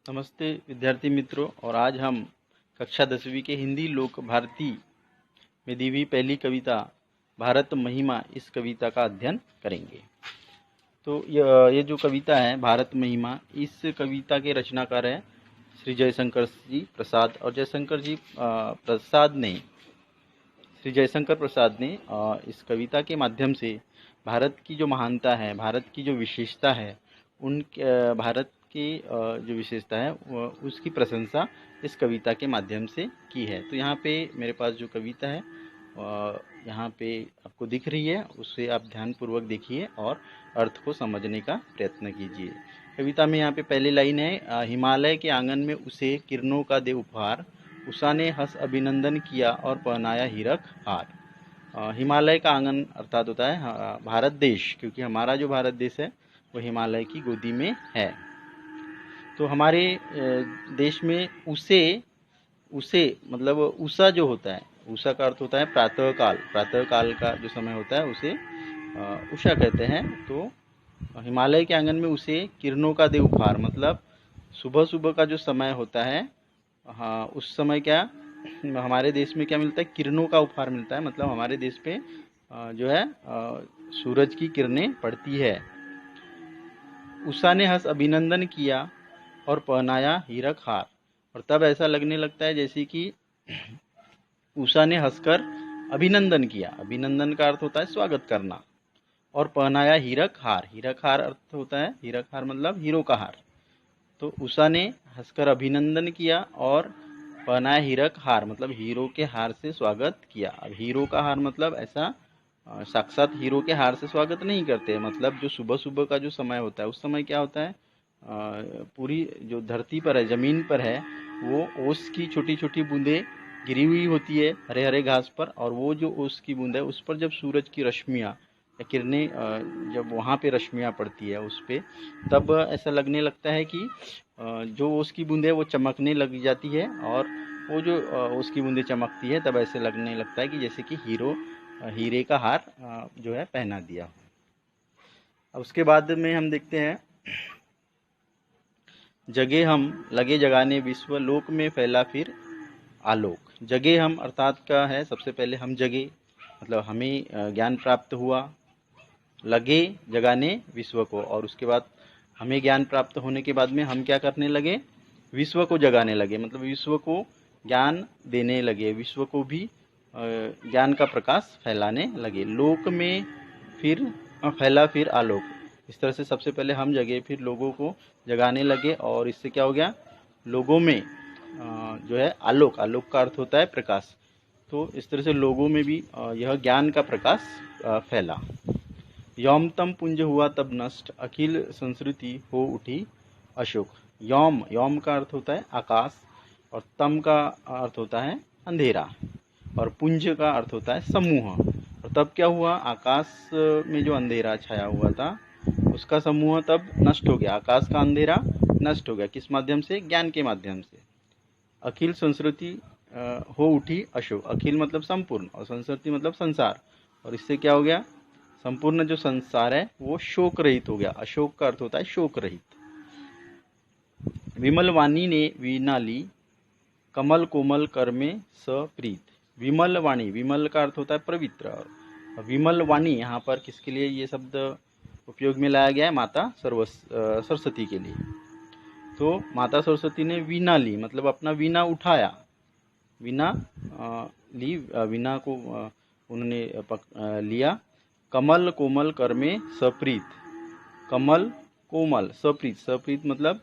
नमस्ते विद्यार्थी मित्रों। और आज हम कक्षा 10वीं के हिंदी लोक भारती में दी हुई पहली कविता भारत महिमा इस कविता का अध्ययन करेंगे। तो ये जो कविता है भारत महिमा, इस कविता के रचनाकार हैं श्री जयशंकर जी प्रसाद। और श्री जयशंकर प्रसाद ने इस कविता के माध्यम से भारत की जो महानता है, भारत की जो विशेषता है, भारत की जो विशेषता है उसकी प्रशंसा इस कविता के माध्यम से की है। तो यहाँ पे मेरे पास जो कविता है यहाँ पे आपको दिख रही है, उसे आप ध्यानपूर्वक देखिए और अर्थ को समझने का प्रयत्न कीजिए। कविता में यहाँ पे पहली लाइन है, हिमालय के आंगन में उसे किरणों का दे उपहार, उषा ने हंस अभिनंदन किया और पहनाया हीरक हार। हिमालय का आंगन अर्थात होता है भारत देश, क्योंकि हमारा जो भारत देश है वो हिमालय की गोदी में है। तो हमारे देश में उसे उसे मतलब उषा जो होता है, उषा का अर्थ होता है प्रातःकाल। प्रातःकाल का जो समय होता है उसे उषा कहते हैं। तो हिमालय के आंगन में उसे किरणों का दे उपहार, मतलब सुबह सुबह का जो समय होता है, हाँ उस समय क्या हमारे देश में क्या मिलता है, किरणों का उपहार मिलता है। मतलब हमारे देश पे जो है सूरज की किरणें पड़ती है। उषा ने हंस अभिनंदन किया और पहनाया हीरक हार, और तब ऐसा लगने लगता है जैसे कि उषा ने हंसकर अभिनंदन किया। अभिनंदन का अर्थ होता है स्वागत करना। और पहनाया हीरक हार, हीरक हार अर्थ होता है, हीरक हार मतलब हीरो का हार। तो उषा ने हंसकर अभिनंदन किया और पहनाया हीरक हार मतलब हीरो के हार से स्वागत किया। अब हीरो का हार मतलब ऐसा साक्षात हीरो के हार से स्वागत नहीं करते, मतलब जो सुबह सुबह का जो समय होता है उस समय क्या होता है, पूरी जो धरती पर है, ज़मीन पर है, वो ओस की छोटी छोटी बूंदें गिरी हुई होती है हरे हरे घास पर। और वो जो ओस की बूंद है उस पर जब सूरज की रश्मियाँ या किरणें जब वहाँ पे रश्मियाँ पड़ती है उस पर, तब ऐसा लगने लगता है कि जो ओस की बूंदें वो चमकने लग जाती है। और वो जो ओस की बूंदें चमकती है तब ऐसे लगने लगता है कि जैसे कि हीरे का हार जो है पहना दिया। अब उसके बाद में हम देखते हैं, जगे हम लगे जगाने विश्व, लोक में फैला फिर आलोक। जगे हम अर्थात का है, सबसे पहले हम जगे मतलब हमें ज्ञान प्राप्त हुआ, लगे जगाने विश्व को, और उसके बाद हमें ज्ञान प्राप्त होने के बाद में हम क्या करने लगे, विश्व को जगाने लगे, मतलब विश्व को ज्ञान देने लगे, विश्व को भी ज्ञान का प्रकाश फैलाने लगे। लोक में फिर फैला फिर आलोक। इस तरह से सबसे पहले हम जगे, फिर लोगों को जगाने लगे, और इससे क्या हो गया, लोगों में जो है आलोक, आलोक का अर्थ होता है प्रकाश। तो इस तरह से लोगों में भी यह ज्ञान का प्रकाश फैला। यौमतम पुंज हुआ तब नष्ट, अखिल संस्कृति हो उठी अशोक। यौम, यौम का अर्थ होता है आकाश, और तम का अर्थ होता है अंधेरा, और पुंज का अर्थ होता है समूह। और तब क्या हुआ, आकाश में जो अंधेरा छाया हुआ था उसका समूह तब नष्ट हो गया, आकाश का अंधेरा नष्ट हो गया। किस माध्यम से, ज्ञान के माध्यम से। अखिल संस्कृति हो उठी अशोक, अखिल मतलब संपूर्ण और संस्कृति मतलब संसार, और इससे क्या हो गया, संपूर्ण जो संसार है वो शोक रहित हो गया। अशोक का अर्थ होता है शोक रहित। विमल वाणी ने वीणा ली, कमल कोमल कर में सप्रीत। विमल वाणी, विमल का अर्थ होता है पवित्र, विमल वाणी यहाँ पर किसके लिए ये शब्द उपयोग में लाया गया है, माता सरस्वती के लिए। तो माता सरस्वती ने वीणा ली मतलब अपना वीणा उठाया, वीणा ली, वीणा को उन्होंने लिया। कमल कोमल कर में सप्रीत, कमल कोमल सप्रीत, सप्रीत मतलब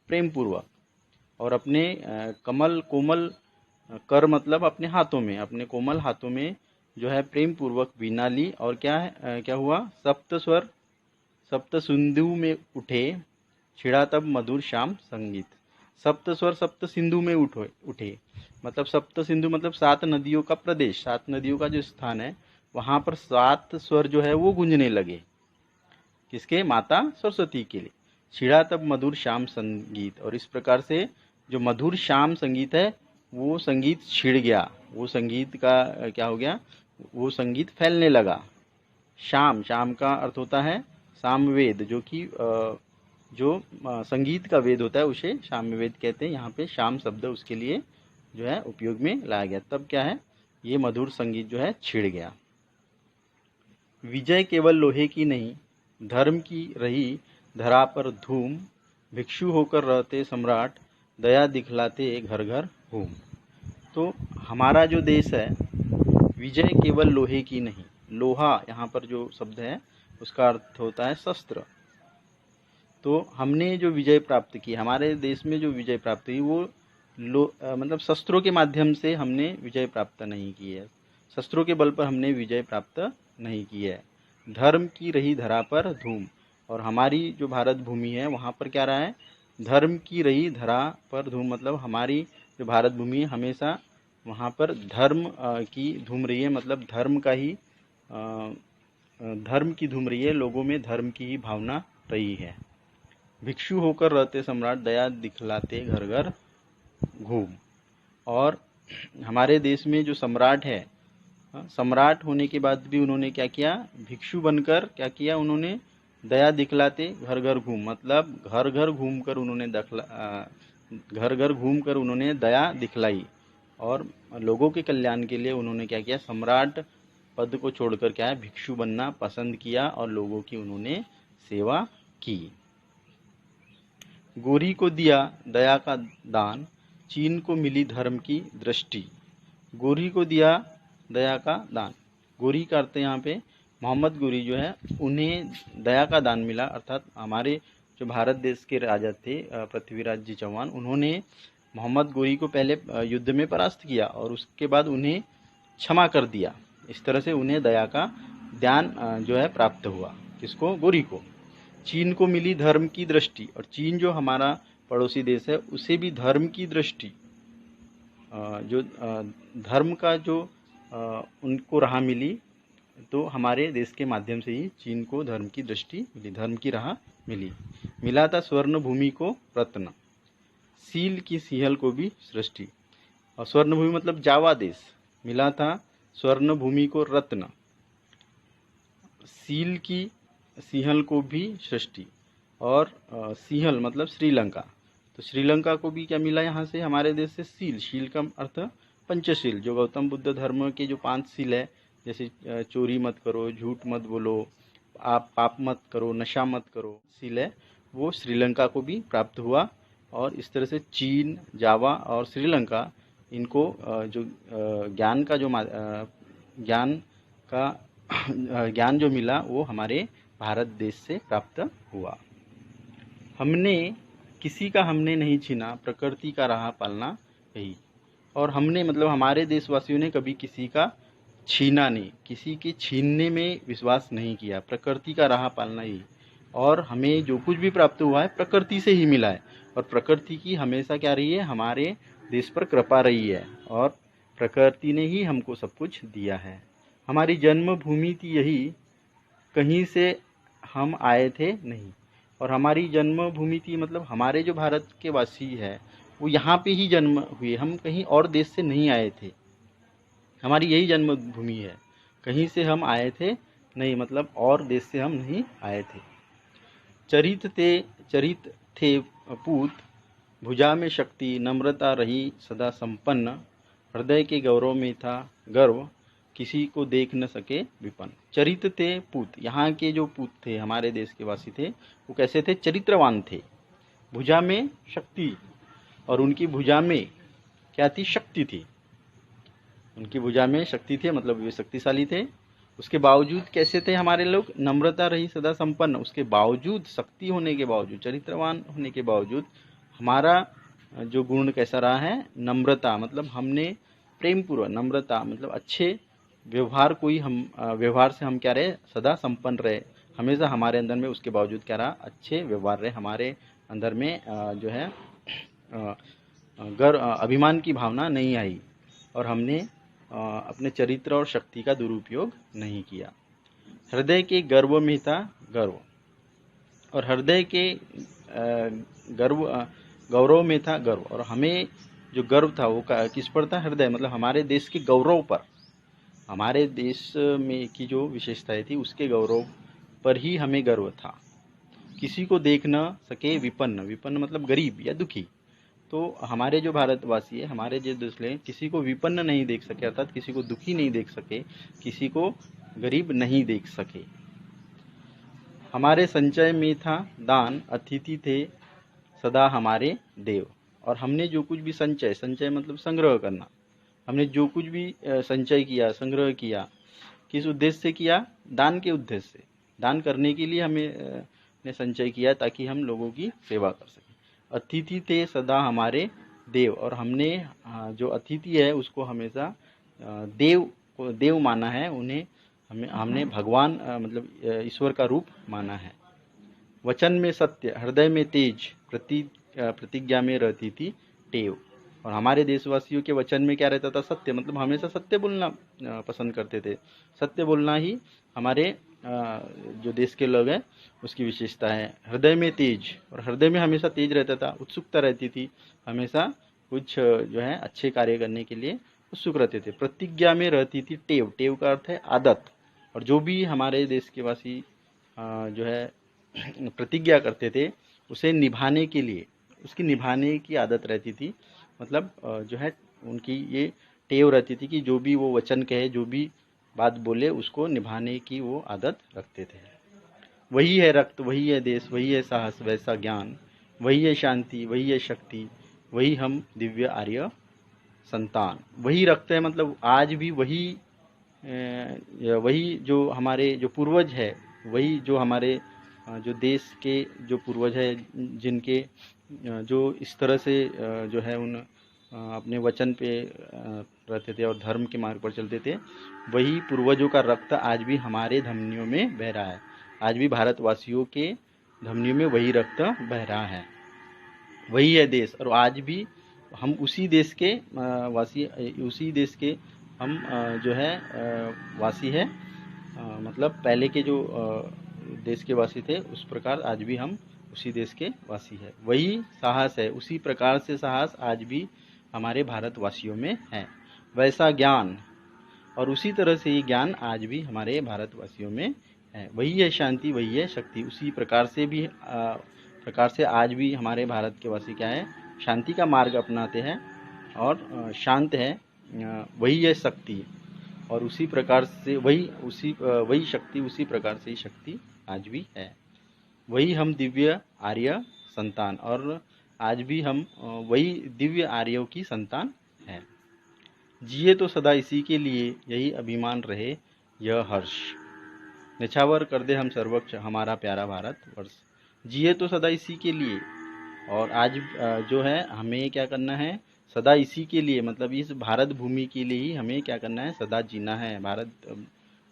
प्रेम पूर्वक, और अपने कमल कोमल कर मतलब अपने हाथों में, अपने कोमल हाथों में जो है प्रेम पूर्वक वीणा ली। और क्या है, क्या हुआ, सप्त स्वर सप्त सिंधु में उठे, छिड़ा तब मधुर श्याम संगीत। सप्त स्वर सप्त सिंधु में उठे मतलब सप्त सिंधु मतलब 7 नदियों का प्रदेश, 7 नदियों का जो स्थान है वहाँ पर 7 स्वर जो है वो गूंजने लगे, किसके, माता सरस्वती के लिए। छिड़ा तब मधुर श्याम संगीत, और इस प्रकार से जो मधुर श्याम संगीत है वो संगीत छिड़ गया, वो संगीत का क्या हो गया, वो संगीत फैलने लगा। श्याम, श्याम का अर्थ होता है सामवेद, जो कि जो संगीत का वेद होता है उसे साम्य वेद कहते हैं। यहाँ पे शाम शब्द उसके लिए जो है उपयोग में लाया गया। तब क्या है, ये मधुर संगीत जो है छिड़ गया। विजय केवल लोहे की नहीं, धर्म की रही धरा पर धूम, भिक्षु होकर रहते सम्राट, दया दिखलाते घर घर घूम। तो हमारा जो देश है, विजय केवल लोहे की नहीं, लोहा यहाँ पर जो शब्द है उसका अर्थ होता है शस्त्र। तो हमने जो विजय प्राप्त की, हमारे देश में जो विजय प्राप्त हुई वो मतलब शस्त्रों के माध्यम से हमने विजय प्राप्त नहीं की है, शस्त्रों के बल पर हमने विजय प्राप्त नहीं की है। धर्म की रही धरा पर धूम, और हमारी जो भारत भूमि है वहाँ पर क्या रहा है, धर्म की रही धरा पर धूम, मतलब हमारी जो भारत भूमि है हमेशा वहाँ पर धर्म की धूम रही है, मतलब धर्म का ही धर्म की धूम रही है, लोगों में धर्म की ही भावना रही है। भिक्षु होकर रहते सम्राट, दया दिखलाते घर घर घूम। और हमारे देश में जो सम्राट है, सम्राट होने के बाद भी उन्होंने क्या किया, भिक्षु बनकर क्या किया, उन्होंने दया दिखलाते घर घर घूम, मतलब घर घर घूम कर उन्होंने घर घर घूम कर उन्होंने दया दिखलाई और लोगों के कल्याण के लिए उन्होंने क्या किया, सम्राट पद को छोड़कर क्या है, भिक्षु बनना पसंद किया और लोगों की उन्होंने सेवा की। गोरी को दिया दया का दान, चीन को मिली धर्म की दृष्टि। गोरी को दिया दया का दान, गोरी का अर्थ यहाँ पे मोहम्मद गोरी जो है, उन्हें दया का दान मिला, अर्थात हमारे जो भारत देश के राजा थे पृथ्वीराज जी चौहान, उन्होंने मोहम्मद गोरी को पहले युद्ध में परास्त किया और उसके बाद उन्हें क्षमा कर दिया। इस तरह से उन्हें दया का दान जो है प्राप्त हुआ। किसको, गोरी को। चीन को मिली धर्म की दृष्टि, और चीन जो हमारा पड़ोसी देश है उसे भी धर्म की दृष्टि, जो धर्म का जो उनको राह मिली, तो हमारे देश के माध्यम से ही चीन को धर्म की दृष्टि मिली, धर्म की राह मिली। मिला था स्वर्ण भूमि को रत्न, सील की सिंहल को भी सृष्टि। और स्वर्ण भूमि मतलब जावा देश, मिला था स्वर्ण भूमि को रत्न, सील की सिंहल को भी सृष्टि। और सिंहल मतलब श्रीलंका, तो श्रीलंका को भी क्या मिला यहाँ से, हमारे देश से सील। शील का अर्थ पंचशील, जो गौतम बुद्ध धर्म के जो 5 शील है, जैसे चोरी मत करो, झूठ मत बोलो, आप पाप मत करो, नशा मत करो, शील है, वो श्रीलंका को भी प्राप्त हुआ। और इस तरह से चीन, जावा और श्रीलंका, इनको जो ज्ञान का जो ज्ञान जो मिला वो हमारे भारत देश से प्राप्त हुआ। हमने किसी का हमने नहीं छीना, प्रकृति का रहा पालना यही। और हमने मतलब हमारे देशवासियों ने कभी किसी का छीना नहीं, किसी के छीनने में विश्वास नहीं किया, प्रकृति का रहा पालना यही। और हमें जो कुछ भी प्राप्त हुआ है प्रकृति से ही मिला है, और प्रकृति की हमेशा क्या रही है, हमारे देश पर कृपा रही है, और प्रकृति ने ही हमको सब कुछ दिया है। हमारी जन्मभूमि थी यही, कहीं से हम आए थे नहीं। और हमारी जन्मभूमि थी मतलब हमारे जो भारत के वासी है वो यहाँ पे ही जन्म हुए, हम कहीं और देश से नहीं आए थे, हमारी यही जन्मभूमि है, कहीं से हम आए थे नहीं, मतलब और देश से हम नहीं आए थे। चरित थे पूत, भुजा में शक्ति, नम्रता रही सदा संपन्न, हृदय के गौरव में था गर्व, किसी को देख न सके विपन्न। चरित थे पूत, यहाँ के जो पूत थे हमारे देश के वासी थे वो कैसे थे, चरित्रवान थे। भुजा में शक्ति, और उनकी भुजा में क्या थी, शक्ति थी, उनकी भुजा में शक्ति थी, मतलब वे शक्तिशाली थे। उसके बावजूद कैसे थे हमारे लोग, नम्रता रही सदा संपन्न, उसके बावजूद, शक्ति होने के बावजूद, चरित्रवान होने के बावजूद हमारा जो गुण कैसा रहा है, नम्रता, मतलब हमने प्रेम पूर्वक, नम्रता मतलब अच्छे व्यवहार को ही हम व्यवहार से हम क्या रहे, सदा संपन्न रहे, हमेशा हमारे अंदर में उसके बावजूद क्या रहा, अच्छे व्यवहार रहे, हमारे अंदर में जो है गर्व, अभिमान की भावना नहीं आई, और हमने अपने चरित्र और शक्ति का दुरुपयोग नहीं किया। हृदय के गर्व में था गर्व, और हृदय के गौरव में था गर्व, और हमें जो गर्व था वो किस पर था, हृदय मतलब हमारे देश के गौरव पर, हमारे देश में की जो विशेषताएं थी उसके गौरव पर ही हमें गर्व था। किसी को देख न सके विपन्न, विपन्न मतलब गरीब या दुखी। तो हमारे जो भारतवासी है, हमारे जो दूसरे किसी को विपन्न नहीं देख सके, अर्थात किसी को दुखी नहीं देख सके, किसी को गरीब नहीं देख सके। हमारे संचय में था दान, अतिथि थे सदा हमारे देव। और हमने जो कुछ भी संचय, संचय मतलब संग्रह करना, हमने जो कुछ भी संचय किया, संग्रह किया, किस उद्देश्य से किया? दान के उद्देश्य से। दान करने के लिए हमें ने संचय किया ताकि हम लोगों की सेवा कर सकें। अतिथि थे सदा हमारे देव, और हमने जो अतिथि है उसको हमेशा देव माना है, उन्हें हमने भगवान मतलब ईश्वर का रूप माना है। वचन में सत्य, हृदय में तेज, प्रतिज्ञा में रहती थी टेव। और हमारे देशवासियों के वचन में क्या रहता था? सत्य, मतलब हमेशा सत्य बोलना पसंद करते थे। सत्य बोलना ही हमारे जो देश के लोग हैं उसकी विशेषता है। हृदय में तेज, और हृदय में हमेशा तेज रहता था, उत्सुकता रहती थी, हमेशा कुछ जो है अच्छे कार्य करने के लिए उत्सुक रहते थे। प्रतिज्ञा में रहती थी टेव, टेव का अर्थ है आदत। और जो भी हमारे देश के वासी जो है प्रतिज्ञा करते थे उसे निभाने के लिए, उसकी निभाने की आदत रहती थी। मतलब जो है उनकी ये टेव रहती थी कि जो भी वो वचन कहे, जो भी बात बोले, उसको निभाने की वो आदत रखते थे। वही है रक्त, वही है देश, वही है साहस, वैसा ज्ञान, वही है शांति, वही है शक्ति, वही हम दिव्य आर्य संतान। वही रक्त है, मतलब आज भी वही जो हमारे जो पूर्वज है, वही जो हमारे जो देश के जो पूर्वज है, जिनके जो इस तरह से जो है उन अपने वचन पे रहते थे और धर्म के मार्ग पर चलते थे, वही पूर्वजों का रक्त आज भी हमारे धमनियों में बह रहा है। आज भी भारतवासियों के धमनियों में वही रक्त बह रहा है। वही है देश, और आज भी हम उसी देश के वासी, उसी देश के हम जो है वासी है। मतलब पहले के जो देश के वासी थे उस प्रकार आज भी हम उसी देश के वासी है। वही साहस है, उसी प्रकार से साहस आज भी हमारे भारतवासियों में है। वैसा ज्ञान, और उसी तरह से ये ज्ञान आज भी हमारे भारतवासियों में है। वही है शांति, वही है शक्ति, उसी प्रकार से आज भी हमारे भारत के वासी क्या है? शांति का मार्ग अपनाते हैं और शांत है। वही है शक्ति, और उसी प्रकार से वही शक्ति, उसी प्रकार से ही शक्ति आज भी है। वही हम दिव्य आर्य संतान, और आज भी हम वही दिव्य आर्यों की संतान हैं। जिए तो सदा इसी के लिए, यही अभिमान रहे यह हर्ष। निछावर कर दे हम सर्वोच्च हमारा प्यारा भारत वर्ष। जिए तो सदा इसी के लिए, और आज जो है हमें क्या करना है? सदा इसी के लिए, मतलब इस भारत भूमि के लिए ही हमें क्या करना है? सदा जीना है। भारत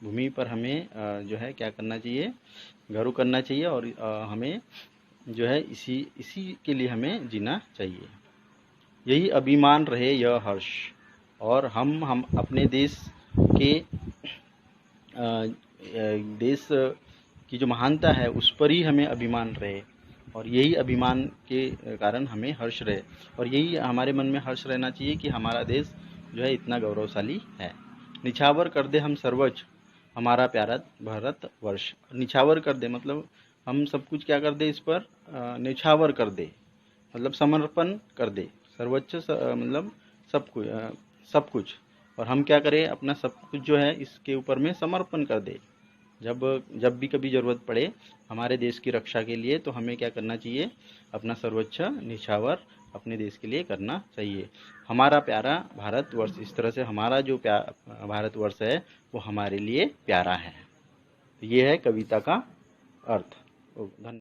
भूमि पर हमें जो है क्या करना चाहिए? गर्व करना चाहिए, और हमें जो है इसी के लिए हमें जीना चाहिए। यही अभिमान रहे यह हर्ष, और हम अपने देश के देश की जो महानता है उस पर ही हमें अभिमान रहे, और यही अभिमान के कारण हमें हर्ष रहे, और यही हमारे मन में हर्ष रहना चाहिए कि हमारा देश जो है इतना गौरवशाली है। निछावर कर दे हम सर्वोच्च हमारा प्यारा भारत वर्ष। निछावर कर दे मतलब हम सब कुछ क्या कर दे? इस पर निछावर कर दे, मतलब समर्पण कर दे। सर्वोच्च मतलब सब कुछ, और हम क्या करें? अपना सब कुछ जो है इसके ऊपर में समर्पण कर दे। जब भी कभी ज़रूरत पड़े हमारे देश की रक्षा के लिए, तो हमें क्या करना चाहिए? अपना सर्वोच्च निछावर अपने देश के लिए करना चाहिए। हमारा प्यारा भारतवर्ष, इस तरह से हमारा जो भारतवर्ष है वो हमारे लिए प्यारा है। ये है कविता का अर्थ। धन्यवाद।